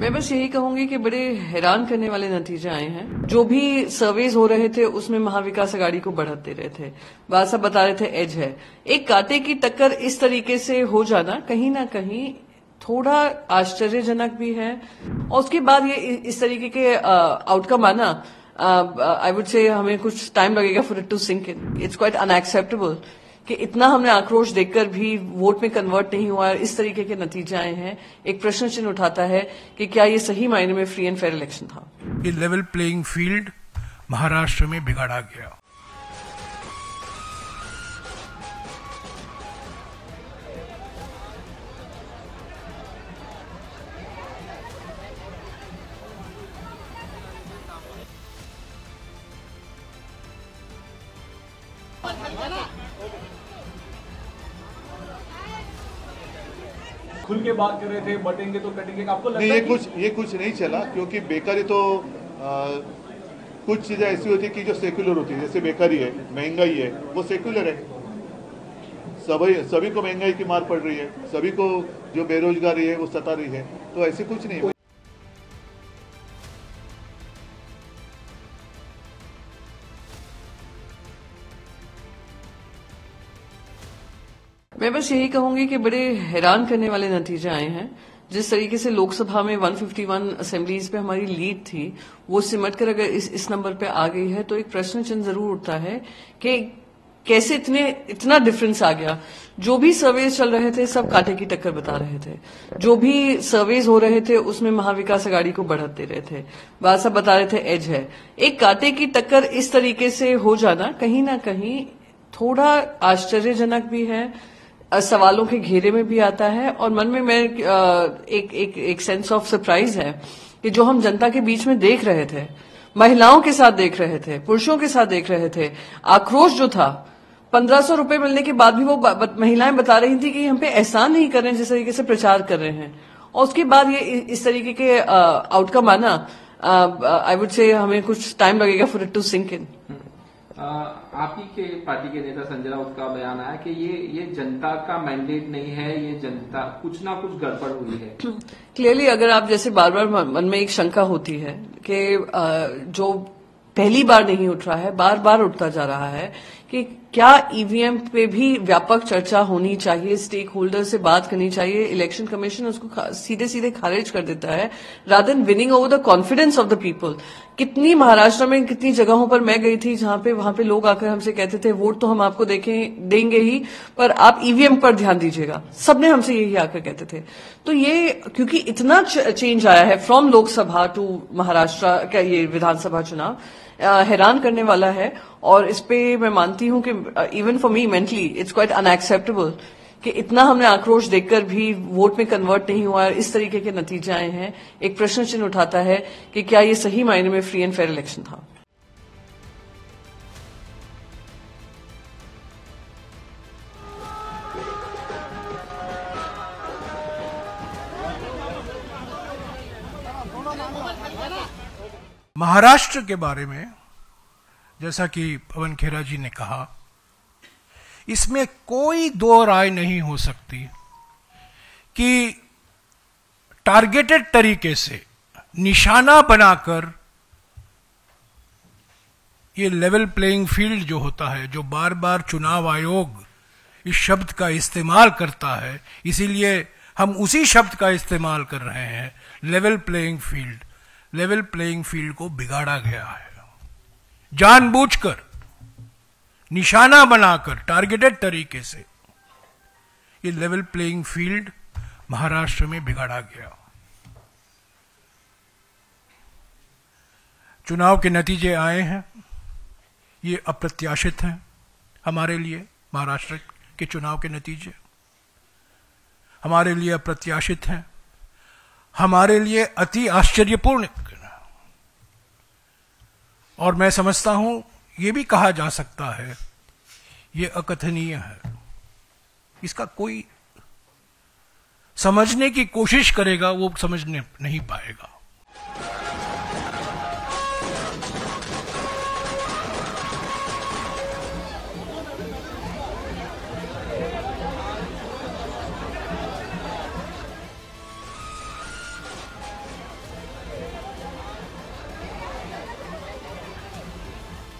मैं बस यही कहूंगी कि बड़े हैरान करने वाले नतीजे आए हैं। जो भी सर्वेज हो रहे थे उसमें महाविकास अघाड़ी को बढ़त दे रहे थे। बात सब बता रहे थे एज है। एक कांटे की टक्कर इस तरीके से हो जाना कहीं ना कहीं थोड़ा आश्चर्यजनक भी है। और उसके बाद ये इस तरीके के आउटकम आना, आई वुड से हमें कुछ टाइम लगेगा for it to sync in. It's quite unacceptable कि इतना हमने आक्रोश देखकर भी वोट में कन्वर्ट नहीं हुआ। इस तरीके के नतीजे आए हैं। एक प्रश्न चिन्ह उठाता है कि क्या ये सही मायने में फ्री एंड फेयर इलेक्शन था। ये लेवल प्लेइंग फील्ड महाराष्ट्र में बिगाड़ा गया। खुल के बात कर रहे थे, बटेंगे तो कटेंगे। आपको लगता नहीं, है ये कुछ नहीं चला, क्योंकि बेकारी तो कुछ चीजें ऐसी होती है कि जो सेक्युलर होती है। जैसे बेकारी है, महंगाई है, वो सेक्युलर है। सभी को महंगाई की मार पड़ रही है, सभी को जो बेरोजगारी है वो सता रही है। तो ऐसे कुछ नहीं। मैं बस यही कहूंगी कि बड़े हैरान करने वाले नतीजे आए हैं। जिस तरीके से लोकसभा में 151 असेंबलीज पे हमारी लीड थी, वो सिमट कर अगर इस नंबर पे आ गई है तो एक प्रश्न चिन्ह जरूर उठता है कि कैसे इतना डिफरेंस आ गया। जो भी सर्वेज चल रहे थे सब कांटे की टक्कर बता रहे थे। जो भी सर्वेज हो रहे थे उसमें महाविकास अघाड़ी को बढ़त दे रहे थे। बात सब बता रहे थे एज है। एक कांटे की टक्कर इस तरीके से हो जाना कहीं ना कहीं थोड़ा आश्चर्यजनक भी है, सवालों के घेरे में भी आता है। और मन में मैं एक सेंस ऑफ सरप्राइज है कि जो हम जनता के बीच में देख रहे थे, महिलाओं के साथ देख रहे थे, पुरुषों के साथ देख रहे थे, आक्रोश जो था 1500 रुपए मिलने के बाद भी वो महिलाएं बता रही थी कि हम पे एहसान नहीं कर रहे हैं जिस तरीके से प्रचार कर रहे हैं। और उसके बाद ये इस तरीके के आउटकम आना, आई वुड से हमें कुछ टाइम लगेगा for it to sync in. आप ही के पार्टी के नेता संजय राउत का बयान आया कि ये जनता का मैंडेट नहीं है, ये जनता कुछ ना कुछ गड़बड़ हुई है। क्लियरली अगर आप जैसे बार बार मन में एक शंका होती है कि जो पहली बार नहीं उठ रहा है, बार बार उठता जा रहा है कि क्या ईवीएम पे भी व्यापक चर्चा होनी चाहिए, स्टेक होल्डर से बात करनी चाहिए। इलेक्शन कमीशन उसको सीधे सीधे खारिज कर देता है rather than winning over the confidence of the people. कितनी महाराष्ट्र में कितनी जगहों पर मैं गई थी जहां पे वहां पे लोग आकर हमसे कहते थे वोट तो हम आपको देंगे ही, पर आप ईवीएम पर ध्यान दीजिएगा। सबने हमसे यही आकर कहते थे। तो ये क्योंकि इतना चेंज आया है फ्रॉम लोकसभा टू महाराष्ट्र का ये विधानसभा चुनाव, हैरान करने वाला है। और इस पे मैं मानती हूं कि even for me mentally it's quite unacceptable कि इतना हमने आक्रोश देखकर भी वोट में कन्वर्ट नहीं हुआ। इस तरीके के नतीजे आए हैं। एक प्रश्न चिन्ह उठाता है कि क्या ये सही मायने में फ्री एंड फेयर इलेक्शन था। महाराष्ट्र के बारे में जैसा कि पवन खेरा जी ने कहा, इसमें कोई दो राय नहीं हो सकती कि टारगेटेड तरीके से निशाना बनाकर ये लेवल प्लेइंग फील्ड जो होता है, जो बार बार चुनाव आयोग इस शब्द का इस्तेमाल करता है, इसीलिए हम उसी शब्द का इस्तेमाल कर रहे हैं, level playing field. Level playing field को बिगाड़ा गया है जानबूझकर, निशाना बनाकर, टारगेटेड तरीके से। ये लेवल प्लेइंग फील्ड महाराष्ट्र में बिगाड़ा गया। चुनाव के नतीजे आए हैं, ये अप्रत्याशित हैं हमारे लिए। महाराष्ट्र के चुनाव के नतीजे हमारे लिए अप्रत्याशित हैं, हमारे लिए अति आश्चर्यपूर्ण। और मैं समझता हूं ये भी कहा जा सकता है ये अकथनीय है। इसका कोई समझने की कोशिश करेगा वो समझ नहीं पाएगा।